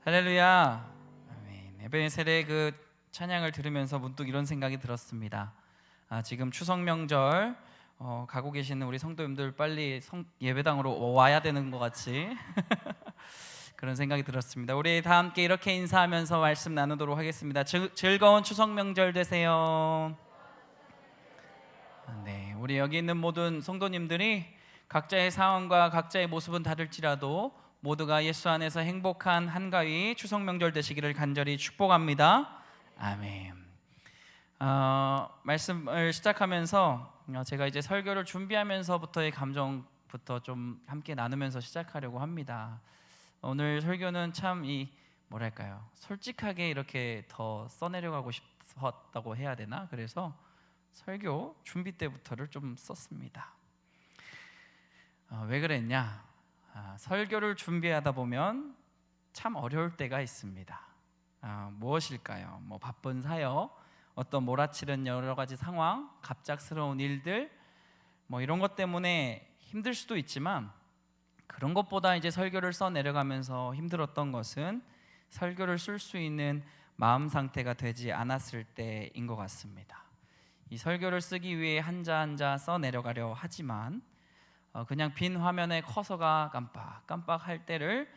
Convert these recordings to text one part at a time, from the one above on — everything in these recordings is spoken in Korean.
할렐루야. 아멘. 에베네셀의 그 찬양을 들으면서 문득 이런 생각이 들었습니다. 지금 추석 명절 가고 계시는 우리 성도님들 빨리 예배당으로 와야 되는 것 같이 그런 생각이 들었습니다. 우리 다 함께 이렇게 인사하면서 말씀 나누도록 하겠습니다. 즐거운 추석 명절 되세요. 네, 우리 여기 있는 모든 성도님들이 각자의 상황과 각자의 모습은 다를지라도 모두가 예수 안에서 행복한 한가위 추석 명절 되시기를 간절히 축복합니다. 아멘. 말씀을 시작하면서 제가 이제 설교를 준비하면서부터의 감정부터 좀 함께 나누면서 시작하려고 합니다. 오늘 설교는 참 뭐랄까요, 솔직하게 이렇게 더 써내려가고 싶었다고 해야 되나? 그래서 설교 준비 때부터를 좀 썼습니다. 왜 그랬냐? 설교를 준비하다 보면 참 어려울 때가 있습니다. 무엇일까요? 바쁜 사역, 어떤 몰아치는 여러 가지 상황, 갑작스러운 일들, 이런 것 때문에 힘들 수도 있지만, 그런 것보다 이제 설교를 써 내려가면서 힘들었던 것은 설교를 쓸 수 있는 마음 상태가 되지 않았을 때인 것 같습니다. 이 설교를 쓰기 위해 한자 한자 써 내려가려 하지만 그냥 빈 화면에 커서가 깜빡깜빡 할 때를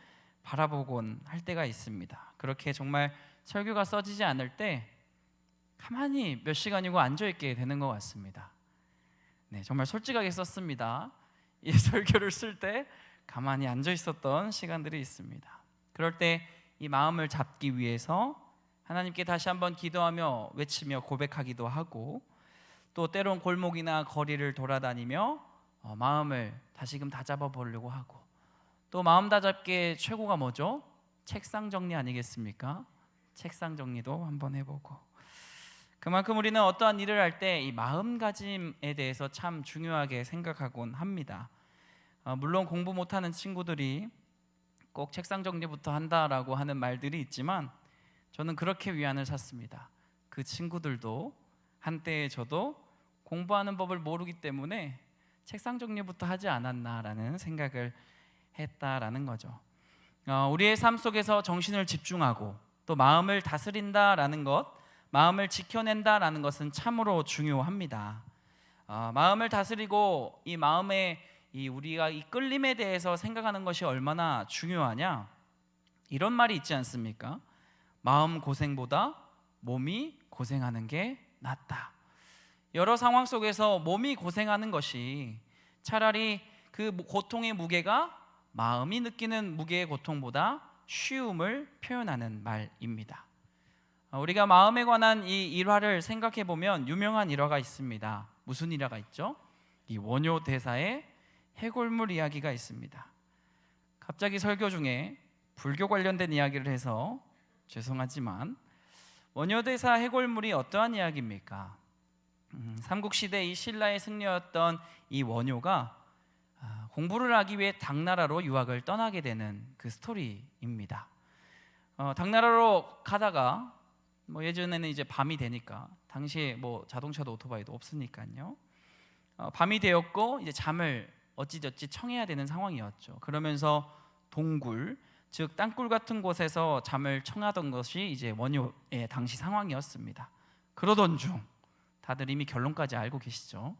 바라보곤 할 때가 있습니다. 그렇게 정말 설교가 써지지 않을 때 가만히 몇 시간이고 앉아있게 되는 것 같습니다. 네, 정말 솔직하게 썼습니다. 이 설교를 쓸 때 가만히 앉아있었던 시간들이 있습니다. 그럴 때 이 마음을 잡기 위해서 하나님께 다시 한번 기도하며 외치며 고백하기도 하고, 또 때론 골목이나 거리를 돌아다니며 마음을 다시금 다잡아 보려고 하고, 또 마음 다잡기의 최고가 뭐죠? 책상 정리 아니겠습니까? 책상 정리도 한번 해보고, 그만큼 우리는 어떠한 일을 할 때 이 마음가짐에 대해서 참 중요하게 생각하곤 합니다. 물론 공부 못하는 친구들이 꼭 책상 정리부터 한다라고 하는 말들이 있지만, 저는 그렇게 위안을 샀습니다. 그 친구들도 한때에 저도 공부하는 법을 모르기 때문에 책상 정리부터 하지 않았나라는 생각을 했다라는 거죠. 우리의 삶 속에서 정신을 집중하고 또 마음을 다스린다라는 것, 마음을 지켜낸다라는 것은 참으로 중요합니다. 마음을 다스리고 이 마음의 우리가 이 끌림에 대해서 생각하는 것이 얼마나 중요하냐, 이런 말이 있지 않습니까? 마음 고생보다 몸이 고생하는 게 낫다. 여러 상황 속에서 몸이 고생하는 것이 차라리 그 고통의 무게가 마음이 느끼는 무게의 고통보다 쉬움을 표현하는 말입니다. 우리가 마음에 관한 이 일화를 생각해 보면 유명한 일화가 있습니다. 무슨 일화가 있죠? 이 원효 대사의 해골물 이야기가 있습니다. 갑자기 설교 중에 불교 관련된 이야기를 해서 죄송하지만, 원효 대사 해골물이 어떠한 이야기입니까? 삼국시대 이 신라의 승려였던 이 원효가 공부를 하기 위해 당나라로 유학을 떠나게 되는 그 스토리입니다. 당나라로 가다가 예전에는 이제 밤이 되니까, 당시에 자동차도 오토바이도 없으니까요. 밤이 되었고 이제 잠을 어찌저찌 청해야 되는 상황이었죠. 그러면서 동굴, 즉 땅굴 같은 곳에서 잠을 청하던 것이 이제 원효의 당시 상황이었습니다. 그러던 중 다들 이미 결론까지 알고 계시죠.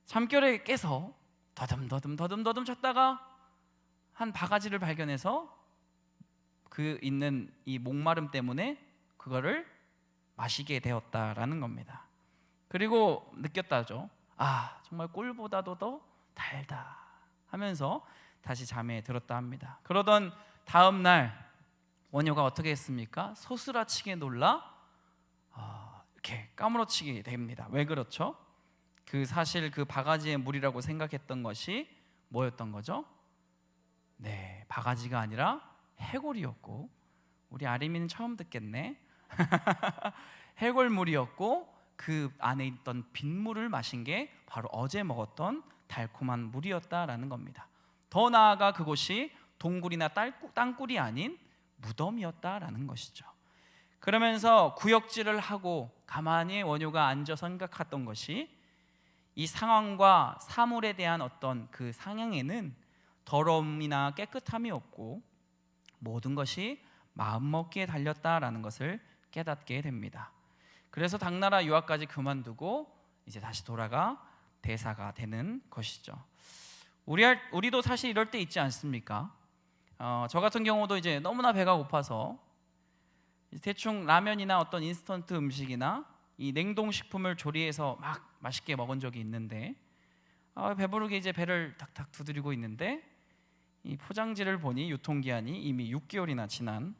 잠결에 깨서 더듬더듬 쳤다가 한 바가지를 발견해서 그 있는 이 목마름 때문에 그거를 마시게 되었다라는 겁니다. 그리고 느꼈다죠. 정말 꿀보다도 더 달다 하면서 다시 잠에 들었다 합니다. 그러던 다음 날 원효가 어떻게 했습니까? 소스라치게 놀라 이렇게 까무러치게 됩니다. 왜 그렇죠? 사실 그 바가지의 물이라고 생각했던 것이 뭐였던 거죠? 네, 바가지가 아니라 해골이었고, 우리 아림이는 처음 듣겠네. 해골물이었고 그 안에 있던 빗물을 마신 게 바로 어제 먹었던 달콤한 물이었다라는 겁니다. 더 나아가 그곳이 동굴이나 땅굴이 아닌 무덤이었다라는 것이죠. 그러면서 구역질을 하고 가만히 원효가 앉아 생각했던 것이, 이 상황과 사물에 대한 어떤 그 상황에는 더러움이나 깨끗함이 없고 모든 것이 마음먹기에 달렸다라는 것을 깨닫게 됩니다. 그래서 당나라 유학까지 그만두고 이제 다시 돌아가 대사가 되는 것이죠. 우리도 사실 이럴 때 있지 않습니까? 저 같은 경우도 이제 너무나 배가 고파서 대충 라면이나 어떤 인스턴트 음식이나 이 냉동식품을 조리해서 막 맛있게 먹은 적이 있는데 배부르게 이제 배를 탁탁 두드리고 있는데 이 포장지를 보니 유통기한이 이미 6개월이나 지난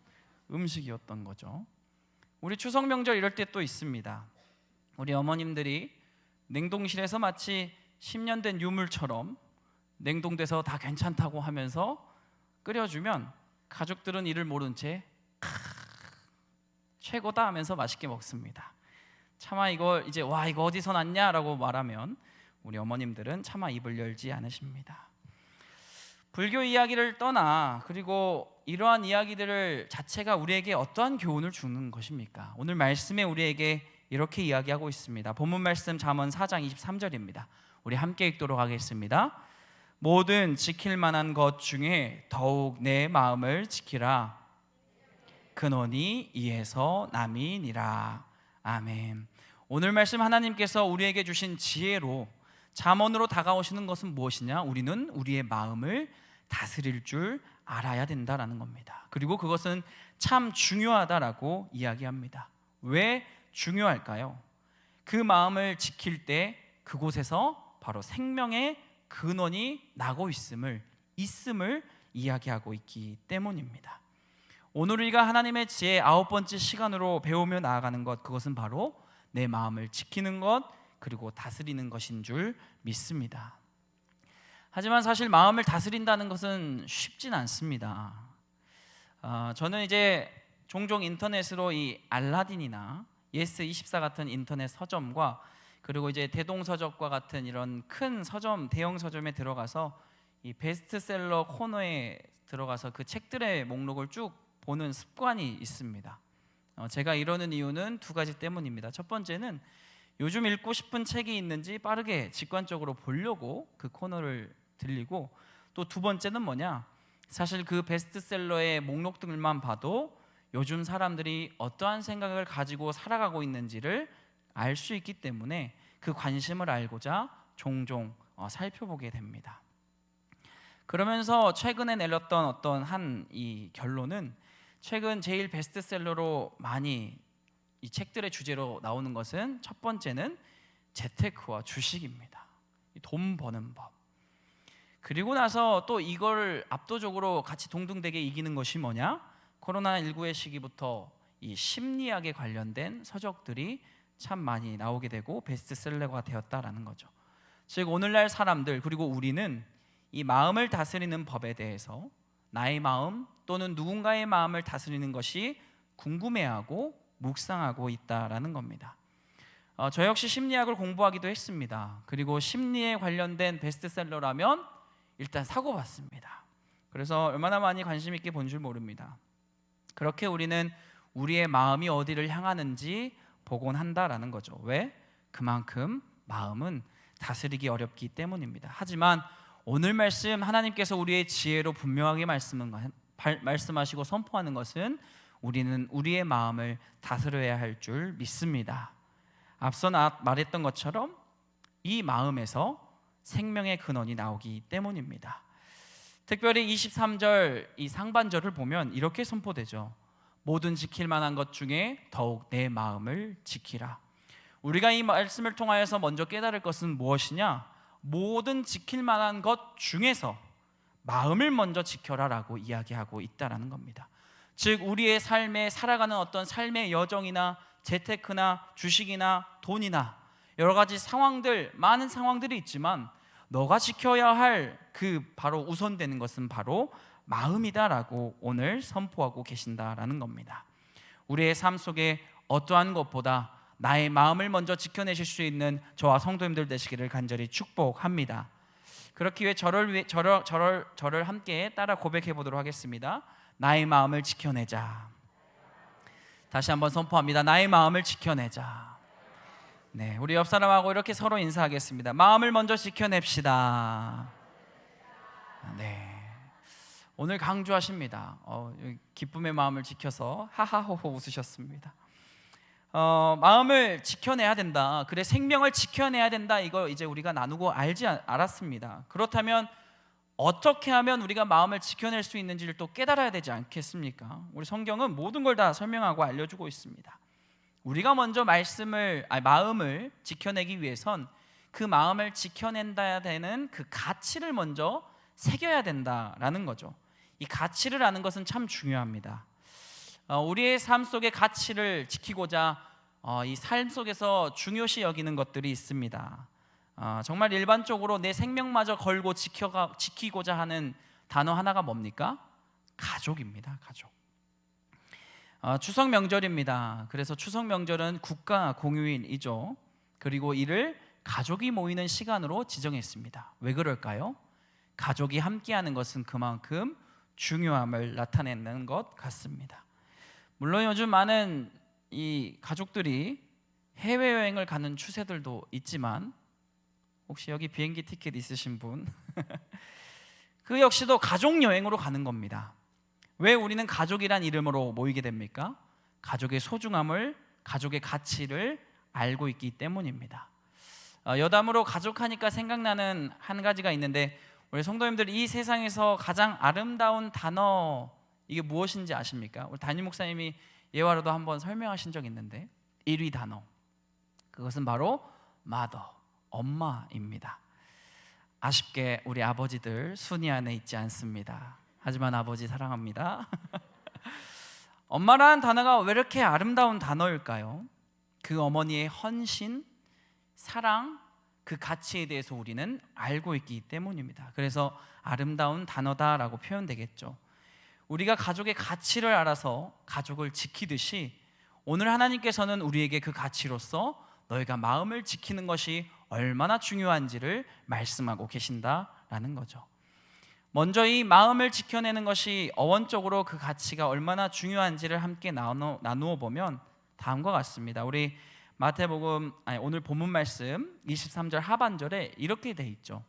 음식이었던 거죠. 우리 추석 명절 이럴 때 또 있습니다. 우리 어머님들이 냉동실에서 마치 10년 된 유물처럼 냉동돼서 다 괜찮다고 하면서 끓여주면 가족들은 이를 모른 채 최고다 하면서 맛있게 먹습니다. 차마 이거 이제 와 이거 어디서 났냐라고 말하면 우리 어머님들은 차마 입을 열지 않으십니다. 불교 이야기를 떠나 그리고 이러한 이야기들을 자체가 우리에게 어떠한 교훈을 주는 것입니까? 오늘 말씀에 우리에게 이렇게 이야기하고 있습니다. 본문 말씀 잠언 4장 23절입니다. 우리 함께 읽도록 하겠습니다. 모든 지킬 만한 것 중에 더욱 내 마음을 지키라. 근원이 이에서 남이니라. 아멘. 오늘 말씀 하나님께서 우리에게 주신 지혜로 잠언으로 다가오시는 것은 무엇이냐? 우리는 우리의 마음을 다스릴 줄 알아야 된다라는 겁니다. 그리고 그것은 참 중요하다라고 이야기합니다. 왜 중요할까요? 그 마음을 지킬 때 그곳에서 바로 생명의 근원이 나고 있음을 이야기하고 있기 때문입니다. 오늘 우리가 하나님의 지혜 9번째 시간으로 배우며 나아가는 것, 그것은 바로 내 마음을 지키는 것 그리고 다스리는 것인 줄 믿습니다. 하지만 사실 마음을 다스린다는 것은 쉽진 않습니다. 저는 이제 종종 인터넷으로 이 알라딘이나 예스24 같은 인터넷 서점과 그리고 이제 대동서적과 같은 이런 큰 서점, 대형 서점에 들어가서 이 베스트셀러 코너에 들어가서 그 책들의 목록을 쭉 보는 습관이 있습니다. 제가 이러는 이유는 두 가지 때문입니다. 첫 번째는 요즘 읽고 싶은 책이 있는지 빠르게 직관적으로 보려고 그 코너를 들리고, 또 두 번째는 뭐냐, 사실 그 베스트셀러의 목록들만 봐도 요즘 사람들이 어떠한 생각을 가지고 살아가고 있는지를 알 수 있기 때문에 그 관심을 알고자 종종 살펴보게 됩니다. 그러면서 최근에 내렸던 어떤 한 이 결론은, 최근 제일 베스트셀러로 많이 이 책들의 주제로 나오는 것은 첫 번째는 재테크와 주식입니다. 돈 버는 법. 그리고 나서 또 이걸 압도적으로 같이 동등되게 이기는 것이 뭐냐? 코로나19의 시기부터 이 심리학에 관련된 서적들이 참 많이 나오게 되고 베스트셀러가 되었다라는 거죠. 즉 오늘날 사람들 그리고 우리는 이 마음을 다스리는 법에 대해서 나의 마음 또는 누군가의 마음을 다스리는 것이 궁금해하고 묵상하고 있다라는 겁니다. 저 역시 심리학을 공부하기도 했습니다. 그리고 심리에 관련된 베스트셀러라면 일단 사고 봤습니다. 그래서 얼마나 많이 관심 있게 본 줄 모릅니다. 그렇게 우리는 우리의 마음이 어디를 향하는지 보곤 한다라는 거죠. 왜? 그만큼 마음은 다스리기 어렵기 때문입니다. 하지만 오늘 말씀 하나님께서 우리의 지혜로 분명하게 말씀하시고 선포하는 것은 우리는 우리의 마음을 다스려야 할 줄 믿습니다. 앞서 말했던 것처럼 이 마음에서 생명의 근원이 나오기 때문입니다. 특별히 23절 이 상반절을 보면 이렇게 선포되죠. 모든 지킬 만한 것 중에 더욱 내 마음을 지키라. 우리가 이 말씀을 통하여서 먼저 깨달을 것은 무엇이냐? 모든 지킬 만한 것 중에서 마음을 먼저 지켜라라고 이야기하고 있다라는 겁니다. 즉 우리의 삶에 살아가는 어떤 삶의 여정이나 재테크나 주식이나 돈이나 여러 가지 상황들, 많은 상황들이 있지만 너가 지켜야 할 그 바로 우선되는 것은 바로 마음이다라고 오늘 선포하고 계신다라는 겁니다. 우리의 삶 속에 어떠한 것보다 나의 마음을 먼저 지켜내실 수 있는 저와 성도님들 되시기를 간절히 축복합니다. 그렇기 위해 저를 함께 따라 고백해 보도록 하겠습니다. 나의 마음을 지켜내자. 다시 한번 선포합니다. 나의 마음을 지켜내자. 네, 우리 옆 사람하고 이렇게 서로 인사하겠습니다. 마음을 먼저 지켜냅시다. 네, 오늘 강조하십니다. 기쁨의 마음을 지켜서 하하호호 웃으셨습니다. 마음을 지켜내야 된다. 그래, 생명을 지켜내야 된다. 이거 이제 우리가 나누고 알았습니다. 그렇다면 어떻게 하면 우리가 마음을 지켜낼 수 있는지를 또 깨달아야 되지 않겠습니까? 우리 성경은 모든 걸 다 설명하고 알려주고 있습니다. 우리가 먼저 마음을 지켜내기 위해선 그 마음을 지켜낸다야 되는 그 가치를 먼저 새겨야 된다라는 거죠. 이 가치를 아는 것은 참 중요합니다. 우리의 삶 속의 가치를 지키고자 이 삶 속에서 중요시 여기는 것들이 있습니다. 정말 일반적으로 내 생명마저 걸고 지키고자 하는 단어 하나가 뭡니까? 가족입니다. 가족. 추석 명절입니다. 그래서 추석 명절은 국가 공휴일이죠. 그리고 이를 가족이 모이는 시간으로 지정했습니다. 왜 그럴까요? 가족이 함께하는 것은 그만큼 중요함을 나타내는 것 같습니다. 물론 요즘 많은 이 가족들이 해외여행을 가는 추세들도 있지만, 혹시 여기 비행기 티켓 있으신 분? 그 역시도 가족 여행으로 가는 겁니다. 왜 우리는 가족이란 이름으로 모이게 됩니까? 가족의 소중함을, 가족의 가치를 알고 있기 때문입니다. 여담으로 가족하니까 생각나는 한 가지가 있는데, 우리 성도님들 이 세상에서 가장 아름다운 단어 이게 무엇인지 아십니까? 우리 담임 목사님이 예화로도 한번 설명하신 적 있는데 1위 단어, 그것은 바로 mother, 엄마입니다. 아쉽게 우리 아버지들 순위 안에 있지 않습니다. 하지만 아버지 사랑합니다. 엄마라는 단어가 왜 이렇게 아름다운 단어일까요? 그 어머니의 헌신, 사랑, 그 가치에 대해서 우리는 알고 있기 때문입니다. 그래서 아름다운 단어다라고 표현되겠죠. 우리가 가족의 가치를 알아서 가족을 지키듯이 오늘 하나님께서는 우리에게 그 가치로서 너희가 마음을 지키는 것이 얼마나 중요한지를 말씀하고 계신다라는 거죠. 먼저 이 마음을 지켜내는 것이 어원적으로 그 가치가 얼마나 중요한지를 함께 나누어 보면 다음과 같습니다. 우리 마태복음 오늘 본문 말씀 23절 하반절에 이렇게 돼 있죠.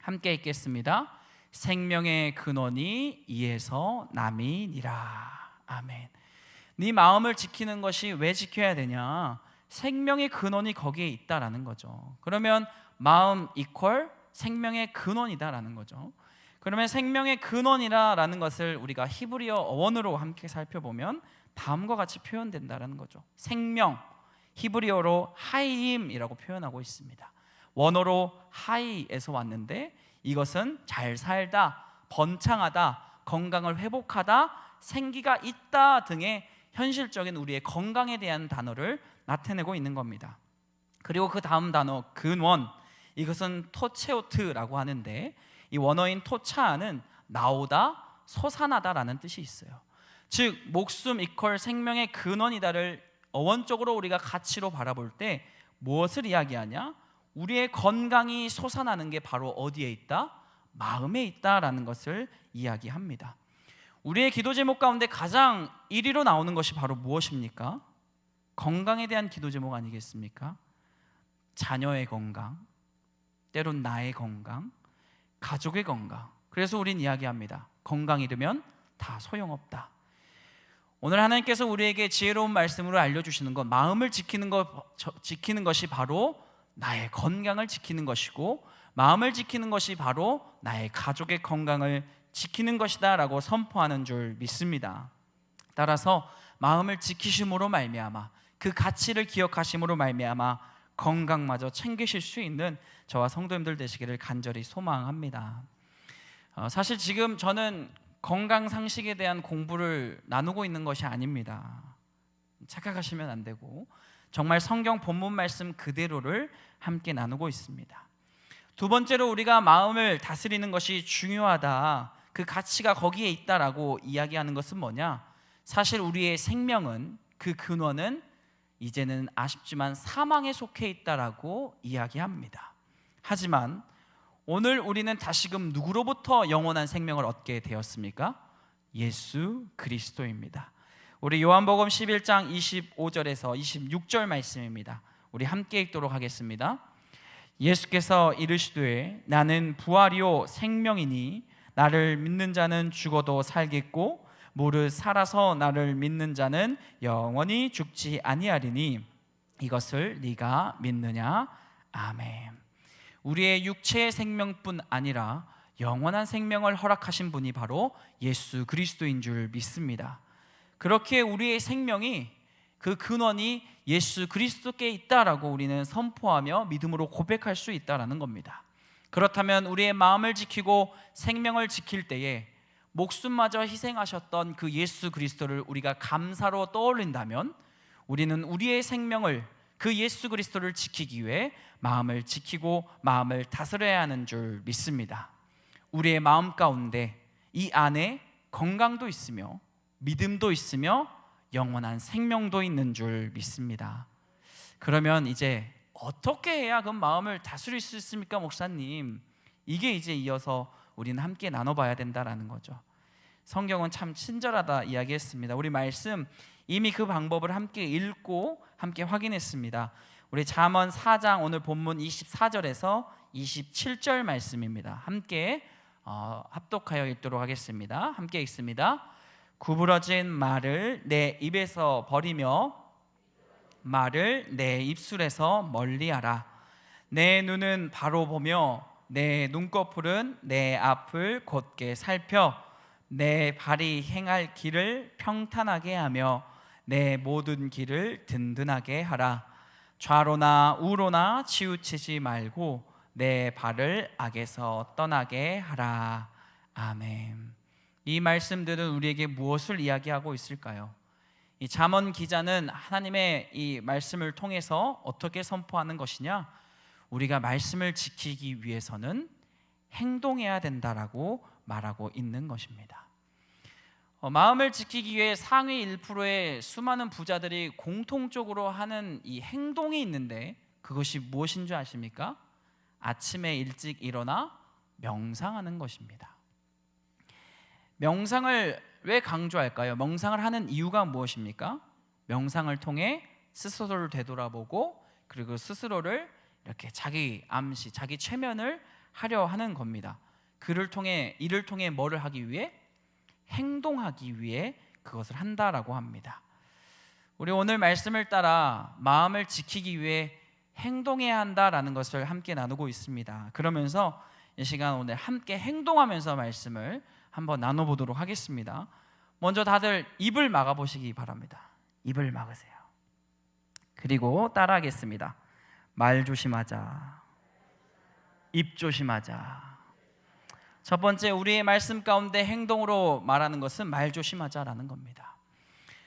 함께 읽겠습니다. 생명의 근원이 이에서 남이니라. 아멘. 네 마음을 지키는 것이 왜 지켜야 되냐? 생명의 근원이 거기에 있다라는 거죠. 그러면 마음 이퀄 생명의 근원이다라는 거죠. 그러면 생명의 근원이라는 것을 우리가 히브리어 어원으로 함께 살펴보면 다음과 같이 표현된다라는 거죠. 생명, 히브리어로 하이임이라고 표현하고 있습니다. 원어로 하이에서 왔는데 이것은 잘 살다, 번창하다, 건강을 회복하다, 생기가 있다 등의 현실적인 우리의 건강에 대한 단어를 나타내고 있는 겁니다. 그리고 그 다음 단어 근원, 이것은 토체오트라고 하는데 이 원어인 토차는 나오다, 솟아나다라는 뜻이 있어요. 즉 목숨 이퀄 생명의 근원이다를 어원적으로 우리가 가치로 바라볼 때 무엇을 이야기하냐? 우리의 건강이 솟아나는 게 바로 어디에 있다? 마음에 있다라는 것을 이야기합니다. 우리의 기도 제목 가운데 가장 1위로 나오는 것이 바로 무엇입니까? 건강에 대한 기도 제목 아니겠습니까? 자녀의 건강, 때론 나의 건강, 가족의 건강. 그래서 우린 이야기합니다. 건강 잃으면 다 소용없다. 오늘 하나님께서 우리에게 지혜로운 말씀으로 알려주시는 것, 마음을 지키는 것이 바로 나의 건강을 지키는 것이고, 마음을 지키는 것이 바로 나의 가족의 건강을 지키는 것이다 라고 선포하는 줄 믿습니다. 따라서 마음을 지키심으로 말미암아, 그 가치를 기억하심으로 말미암아 건강마저 챙기실 수 있는 저와 성도님들 되시기를 간절히 소망합니다. 사실 지금 저는 건강 상식에 대한 공부를 나누고 있는 것이 아닙니다. 착각하시면 안 되고 정말 성경 본문 말씀 그대로를 함께 나누고 있습니다. 두 번째로 우리가 마음을 다스리는 것이 중요하다, 그 가치가 거기에 있다라고 이야기하는 것은 뭐냐? 사실 우리의 생명은, 그 근원은 이제는 아쉽지만 사망에 속해 있다라고 이야기합니다. 하지만 오늘 우리는 다시금 누구로부터 영원한 생명을 얻게 되었습니까? 예수 그리스도입니다. 우리 요한복음 11장 25절에서 26절 말씀입니다. 우리 함께 읽도록 하겠습니다. 예수께서 이르시되 나는 부활이요 생명이니 나를 믿는 자는 죽어도 살겠고 무릇 살아서 나를 믿는 자는 영원히 죽지 아니하리니 이것을 네가 믿느냐? 아멘. 우리의 육체의 생명뿐 아니라 영원한 생명을 허락하신 분이 바로 예수 그리스도인 줄 믿습니다. 그렇게 우리의 생명이 그 근원이 예수 그리스도께 있다라고 우리는 선포하며 믿음으로 고백할 수 있다라는 겁니다. 그렇다면 우리의 마음을 지키고 생명을 지킬 때에 목숨마저 희생하셨던 그 예수 그리스도를 우리가 감사로 떠올린다면 우리는 우리의 생명을 그 예수 그리스도를 지키기 위해 마음을 지키고 마음을 다스려야 하는 줄 믿습니다. 우리의 마음 가운데 이 안에 건강도 있으며 믿음도 있으며 영원한 생명도 있는 줄 믿습니다. 그러면 이제 어떻게 해야 그 마음을 다스릴 수 있습니까, 목사님? 이게 이제 이어서 우리는 함께 나눠봐야 된다라는 거죠. 성경은 참 친절하다 이야기했습니다. 우리 말씀 이미 그 방법을 함께 읽고 함께 확인했습니다. 우리 잠언 4장 오늘 본문 24절에서 27절 말씀입니다. 함께 합독하여 읽도록 하겠습니다. 함께 읽습니다. 구부러진 말을 내 입에서 버리며 말을 내 입술에서 멀리하라. 내 눈은 바로 보며 내 눈꺼풀은 내 앞을 곧게 살펴 내 발이 행할 길을 평탄하게 하며 내 모든 길을 든든하게 하라. 좌로나 우로나 치우치지 말고 내 발을 악에서 떠나게 하라. 아멘. 이 말씀들은 우리에게 무엇을 이야기하고 있을까요? 이 잠언 기자는 하나님의 이 말씀을 통해서 어떻게 선포하는 것이냐? 우리가 말씀을 지키기 위해서는 행동해야 된다라고 말하고 있는 것입니다. 마음을 지키기 위해 상위 1%의 수많은 부자들이 공통적으로 하는 이 행동이 있는데 그것이 무엇인 줄 아십니까? 아침에 일찍 일어나 명상하는 것입니다. 명상을 왜 강조할까요? 명상을 하는 이유가 무엇입니까? 명상을 통해 스스로를 되돌아보고 그리고 스스로를 이렇게 자기 암시, 자기 최면을 하려 하는 겁니다. 이를 통해 뭐를 하기 위해? 행동하기 위해 그것을 한다라고 합니다. 우리 오늘 말씀을 따라 마음을 지키기 위해 행동해야 한다라는 것을 함께 나누고 있습니다. 그러면서 이 시간 오늘 함께 행동하면서 말씀을 한번 나눠보도록 하겠습니다. 먼저 다들 입을 막아보시기 바랍니다. 입을 막으세요. 그리고 따라하겠습니다. 말 조심하자. 입 조심하자. 첫 번째, 우리의 말씀 가운데 행동으로 말하는 것은 말 조심하자라는 겁니다.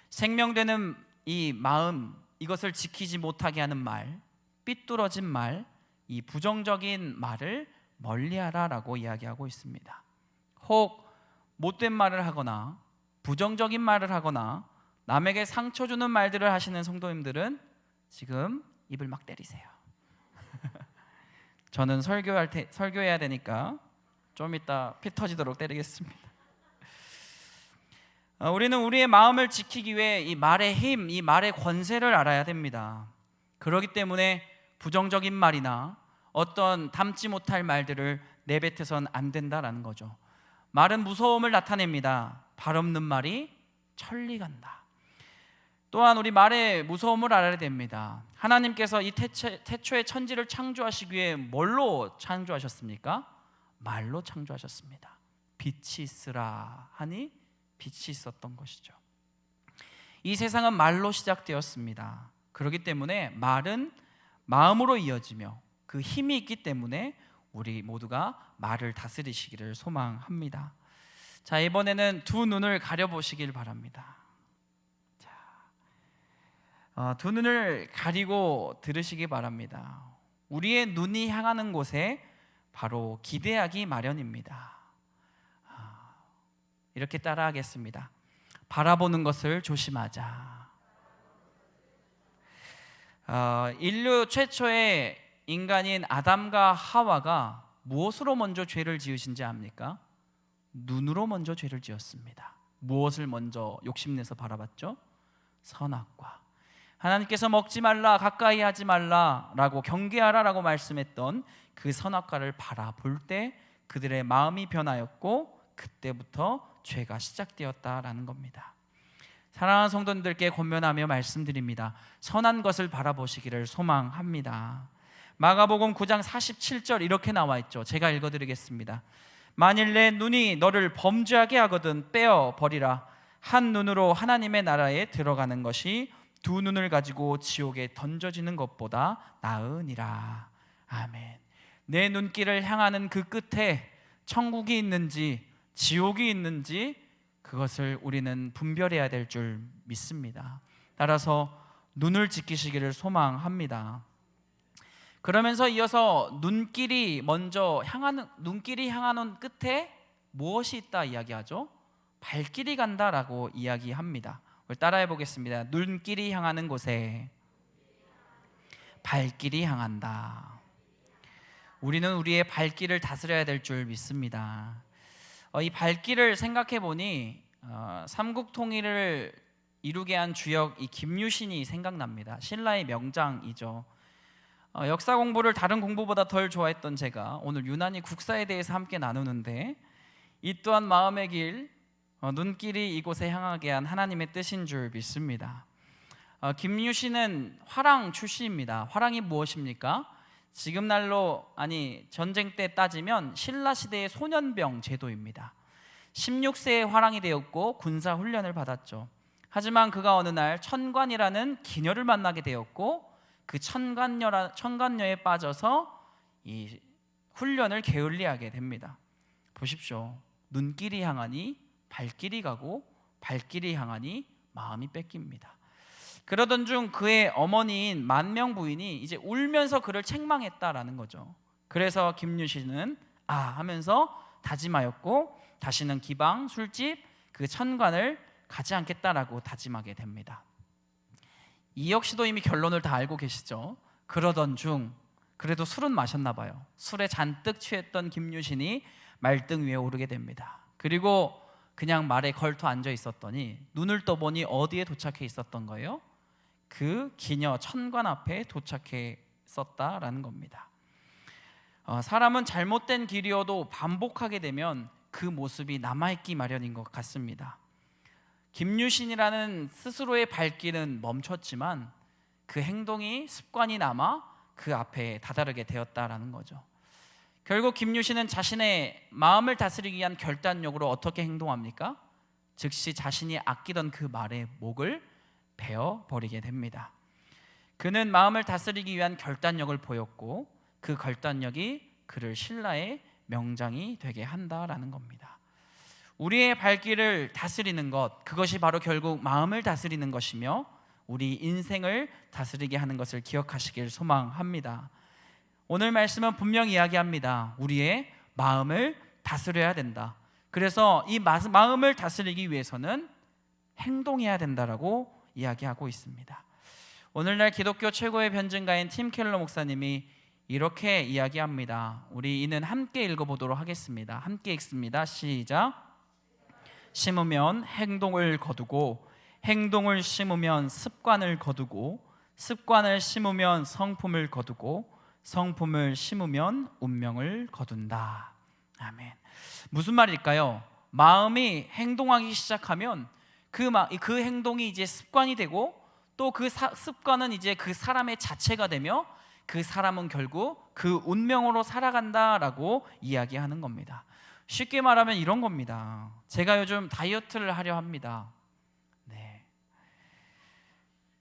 생명되는 이 마음, 이것을 지키지 못하게 하는 말, 삐뚤어진 말, 이 부정적인 말을 멀리하라라고 이야기하고 있습니다. 혹 못된 말을 하거나 부정적인 말을 하거나 남에게 상처 주는 말들을 하시는 성도님들은 지금 입을 막 때리세요. 저는 설교해야 되니까 좀 이따 피 터지도록 때리겠습니다. 우리는 우리의 마음을 지키기 위해 이 말의 힘, 이 말의 권세를 알아야 됩니다. 그렇기 때문에 부정적인 말이나 어떤 담지 못할 말들을 내뱉어서는 안 된다라는 거죠. 말은 무서움을 나타냅니다. 발 없는 말이 천리 간다. 또한 우리 말의 무서움을 알아야 됩니다. 하나님께서 이 태초의 천지를 창조하시기 위해 뭘로 창조하셨습니까? 말로 창조하셨습니다. 빛이 있으라 하니 빛이 있었던 것이죠. 이 세상은 말로 시작되었습니다. 그렇기 때문에 말은 마음으로 이어지며 그 힘이 있기 때문에 우리 모두가 말을 다스리시기를 소망합니다. 자, 이번에는 두 눈을 가려보시길 바랍니다. 두 눈을 가리고 들으시기 바랍니다. 우리의 눈이 향하는 곳에 바로 기대하기 마련입니다. 이렇게 따라하겠습니다. 바라보는 것을 조심하자. 인류 최초의 인간인 아담과 하와가 무엇으로 먼저 죄를 지으신지 압니까? 눈으로 먼저 죄를 지었습니다. 무엇을 먼저 욕심내서 바라봤죠? 선악과. 하나님께서 먹지 말라, 가까이 하지 말라라고 경계하라라고 말씀했던 그 선악과를 바라볼 때 그들의 마음이 변하였고 그때부터 죄가 시작되었다라는 겁니다. 사랑하는 성도님들께 권면하며 말씀드립니다. 선한 것을 바라보시기를 소망합니다. 마가복음 9장 47절 이렇게 나와 있죠. 제가 읽어드리겠습니다. 만일 내 눈이 너를 범죄하게 하거든 빼어 버리라. 한 눈으로 하나님의 나라에 들어가는 것이 두 눈을 가지고 지옥에 던져지는 것보다 나으니라. 아멘. 내 눈길을 향하는 그 끝에 천국이 있는지 지옥이 있는지 그것을 우리는 분별해야 될 줄 믿습니다. 따라서 눈을 지키시기를 소망합니다. 그러면서 이어서 눈길이 향하는 끝에 무엇이 있다 이야기하죠? 발길이 간다라고 이야기합니다. 우리 따라해 보겠습니다. 눈길이 향하는 곳에 발길이 향한다. 우리는 우리의 발길을 다스려야 될 줄 믿습니다. 이 발길을 생각해 보니 삼국 통일을 이루게 한 주역 이 김유신이 생각납니다. 신라의 명장이죠. 역사 공부를 다른 공부보다 덜 좋아했던 제가 오늘 유난히 국사에 대해서 함께 나누는데 이 또한 마음의 길, 눈길이 이곳에 향하게 한 하나님의 뜻인 줄 믿습니다. 김유신은 화랑 출신입니다. 화랑이 무엇입니까? 지금 날로 전쟁 때 따지면 신라 시대의 소년병 제도입니다. 16세에 화랑이 되었고 군사 훈련을 받았죠. 하지만 그가 어느 날 천관이라는 기녀를 만나게 되었고 그 천관녀에 빠져서 이 훈련을 게을리하게 됩니다. 보십시오. 눈길이 향하니 발길이 가고 발길이 향하니 마음이 뺏깁니다. 그러던 중 그의 어머니인 만명 부인이 이제 울면서 그를 책망했다라는 거죠. 그래서 김유신은 하면서 다짐하였고 다시는 기방, 술집, 그 천관을 가지 않겠다라고 다짐하게 됩니다. 이 역시도 이미 결론을 다 알고 계시죠. 그러던 중 그래도 술은 마셨나 봐요. 술에 잔뜩 취했던 김유신이 말등 위에 오르게 됩니다. 그리고 그냥 말에 걸터 앉아 있었더니 눈을 떠보니 어디에 도착해 있었던 거예요? 그 기녀 천관 앞에 도착해 있었다라는 겁니다. 사람은 잘못된 길이어도 반복하게 되면 그 모습이 남아있기 마련인 것 같습니다. 김유신이라는 스스로의 발길은 멈췄지만 그 행동이 습관이 남아 그 앞에 다다르게 되었다라는 거죠. 결국 김유신은 자신의 마음을 다스리기 위한 결단력으로 어떻게 행동합니까? 즉시 자신이 아끼던 그 말의 목을 베어버리게 됩니다. 그는 마음을 다스리기 위한 결단력을 보였고 그 결단력이 그를 신라의 명장이 되게 한다라는 겁니다. 우리의 발길을 다스리는 것, 그것이 바로 결국 마음을 다스리는 것이며 우리 인생을 다스리게 하는 것을 기억하시길 소망합니다. 오늘 말씀은 분명히 이야기합니다. 우리의 마음을 다스려야 된다. 그래서 이 마음을 다스리기 위해서는 행동해야 된다라고 이야기하고 있습니다. 오늘날 기독교 최고의 변증가인 팀 켈러 목사님이 이렇게 이야기합니다. 우리 이는 함께 읽어보도록 하겠습니다. 함께 읽습니다. 시작. 심으면 행동을 거두고 행동을 심으면 습관을 거두고 습관을 심으면 성품을 거두고 성품을 심으면 운명을 거둔다. 아멘. 무슨 말일까요? 마음이 행동하기 시작하면 그 행동이 이제 습관이 되고 또 그 습관은 이제 그 사람의 자체가 되며 그 사람은 결국 그 운명으로 살아간다라고 이야기하는 겁니다. 쉽게 말하면 이런 겁니다. 제가 요즘 다이어트를 하려 합니다.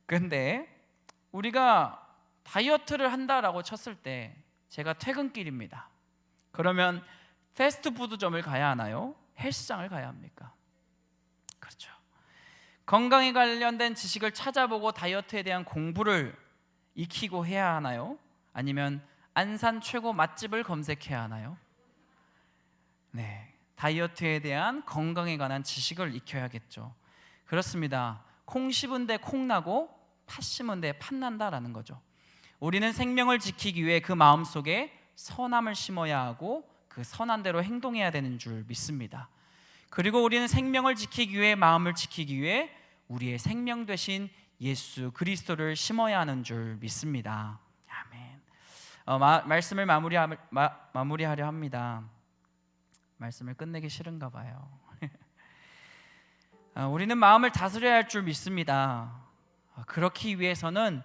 근데 우리가 다이어트를 한다라고 쳤을 때 제가 퇴근길입니다. 그러면 패스트푸드점을 가야 하나요? 헬스장을 가야 합니까? 그렇죠. 건강에 관련된 지식을 찾아보고 다이어트에 대한 공부를 익히고 해야 하나요? 아니면 안산 최고 맛집을 검색해야 하나요? 다이어트에 대한 건강에 관한 지식을 익혀야겠죠. 그렇습니다. 콩 씹은데 콩 나고 팥 심은데 팥 난다라는 거죠. 우리는 생명을 지키기 위해 그 마음속에 선함을 심어야 하고 그 선한 대로 행동해야 되는 줄 믿습니다. 그리고 우리는 생명을 지키기 위해 마음을 지키기 위해 우리의 생명 되신 예수 그리스도를 심어야 하는 줄 믿습니다. 아멘. 말씀을 마무리하려 합니다. 말씀을 끝내기 싫은가 봐요. 우리는 마음을 다스려야 할 줄 믿습니다. 그렇기 위해서는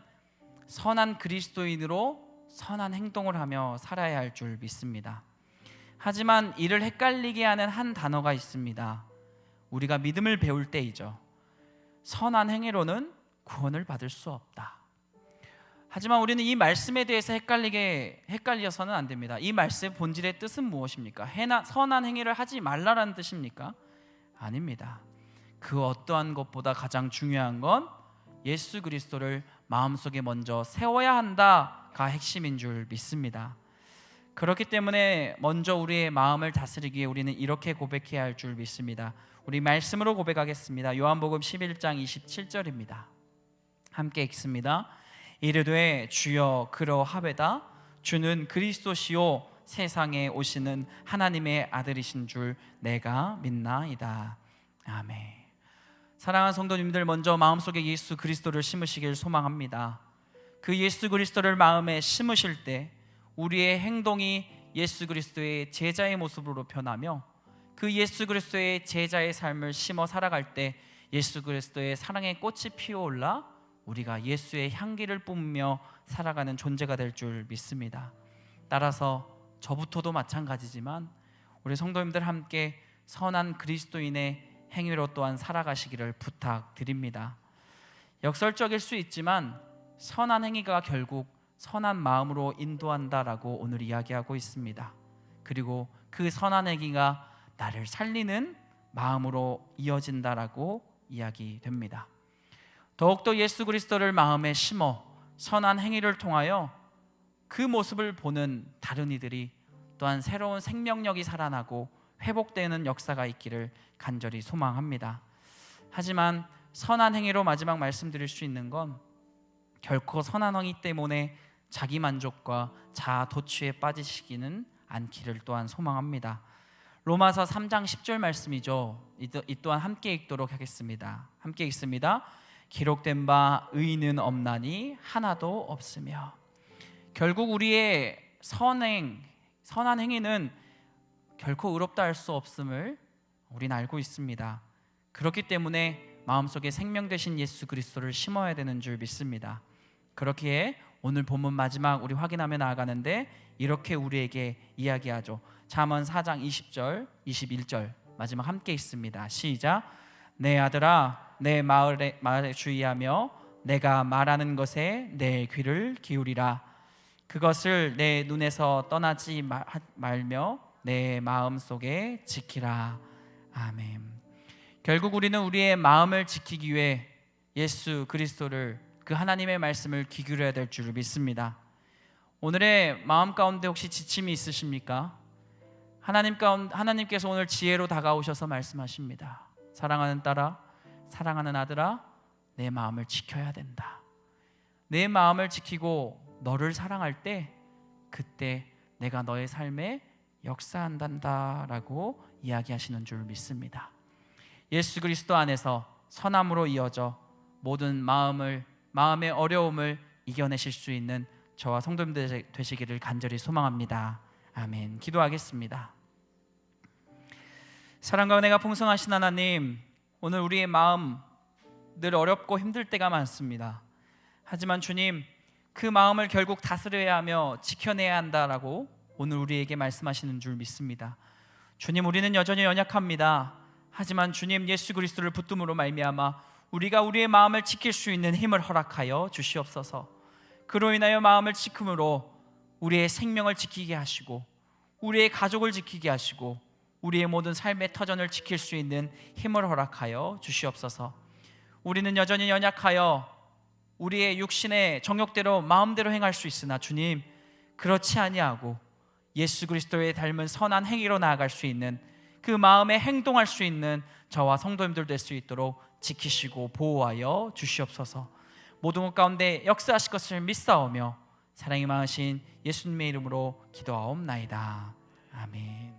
선한 그리스도인으로 선한 행동을 하며 살아야 할 줄 믿습니다. 하지만 이를 헷갈리게 하는 한 단어가 있습니다. 우리가 믿음을 배울 때이죠. 선한 행위로는 구원을 받을 수 없다. 하지만 우리는 이 말씀에 대해서 헷갈려서는 안 됩니다. 이 말씀의 본질의 뜻은 무엇입니까? 선한 행위를 하지 말라라는 뜻입니까? 아닙니다. 그 어떠한 것보다 가장 중요한 건 예수 그리스도를 마음속에 먼저 세워야 한다가 핵심인 줄 믿습니다. 그렇기 때문에 먼저 우리의 마음을 다스리기 위해 우리는 이렇게 고백해야 할 줄 믿습니다. 우리 말씀으로 고백하겠습니다. 요한복음 11장 27절입니다. 함께 읽습니다. 이르되 주여 그러하외다 주는 그리스도시요 세상에 오시는 하나님의 아들이신 줄 내가 믿나이다. 아멘. 사랑하는 성도님들, 먼저 마음속에 예수 그리스도를 심으시길 소망합니다. 그 예수 그리스도를 마음에 심으실 때 우리의 행동이 예수 그리스도의 제자의 모습으로 변하며 그 예수 그리스도의 제자의 삶을 심어 살아갈 때 예수 그리스도의 사랑의 꽃이 피어올라 우리가 예수의 향기를 뿜으며 살아가는 존재가 될 줄 믿습니다. 따라서 저부터도 마찬가지지만 우리 성도님들 함께 선한 그리스도인의 행위로 또한 살아가시기를 부탁드립니다. 역설적일 수 있지만 선한 행위가 결국 선한 마음으로 인도한다라고 오늘 이야기하고 있습니다. 그리고 그 선한 행위가 나를 살리는 마음으로 이어진다라고 이야기됩니다. 더욱더 예수 그리스도를 마음에 심어 선한 행위를 통하여 그 모습을 보는 다른 이들이 또한 새로운 생명력이 살아나고 회복되는 역사가 있기를 간절히 소망합니다. 하지만 선한 행위로 마지막 말씀드릴 수 있는 건 결코 선한 행위 때문에 자기 만족과 자아 도취에 빠지시기는 않기를 또한 소망합니다. 로마서 3장 10절 말씀이죠. 이 또한 함께 읽도록 하겠습니다. 함께 읽습니다. 기록된 바 의인은 없나니 하나도 없으며. 결국 우리의 선한 행위는 결코 의롭다 할 수 없음을 우린 알고 있습니다. 그렇기 때문에 마음속에 생명 되신 예수 그리스도를 심어야 되는 줄 믿습니다. 그렇기에 오늘 본문 마지막 우리 확인하며 나아가는데 이렇게 우리에게 이야기하죠. 잠언 4장 20절 21절 마지막 함께 읽습니다. 시작. 내 아들아 내 말에 주의하며 내가 말하는 것에 내 귀를 기울이라. 그것을 내 눈에서 떠나지 말며 내 마음속에 지키라. 아멘. 결국 우리는 우리의 마음을 지키기 위해 예수 그리스도를 그 하나님의 말씀을 귀 기울여야 될 줄 믿습니다. 오늘의 마음 가운데 혹시 지침이 있으십니까? 하나님께서 오늘 지혜로 다가오셔서 말씀하십니다. 사랑하는 딸아, 사랑하는 아들아, 내 마음을 지켜야 된다. 내 마음을 지키고 너를 사랑할 때 그때 내가 너의 삶에 역사한단다라고 이야기하시는 줄 믿습니다. 예수 그리스도 안에서 선함으로 이어져 모든 마음의 어려움을 이겨내실 수 있는 저와 성도님들 되시기를 간절히 소망합니다. 아멘. 기도하겠습니다. 사랑과 은혜가 풍성하신 하나님, 오늘 우리의 마음 늘 어렵고 힘들 때가 많습니다. 하지만 주님, 그 마음을 결국 다스려야 하며 지켜내야 한다라고 오늘 우리에게 말씀하시는 줄 믿습니다. 주님, 우리는 여전히 연약합니다. 하지만 주님, 예수 그리스도를 붙듦으로 말미암아 우리가 우리의 마음을 지킬 수 있는 힘을 허락하여 주시옵소서. 그로 인하여 마음을 지킴으로 우리의 생명을 지키게 하시고 우리의 가족을 지키게 하시고 우리의 모든 삶의 터전을 지킬 수 있는 힘을 허락하여 주시옵소서. 우리는 여전히 연약하여 우리의 육신의 정욕대로 마음대로 행할 수 있으나 주님, 그렇지 아니하고 예수 그리스도의 닮은 선한 행위로 나아갈 수 있는 그 마음에 행동할 수 있는 저와 성도님들 될 수 있도록 지키시고 보호하여 주시옵소서. 모든 것 가운데 역사하실 것을 믿사오며 사랑이 많으신 예수님의 이름으로 기도하옵나이다. 아멘.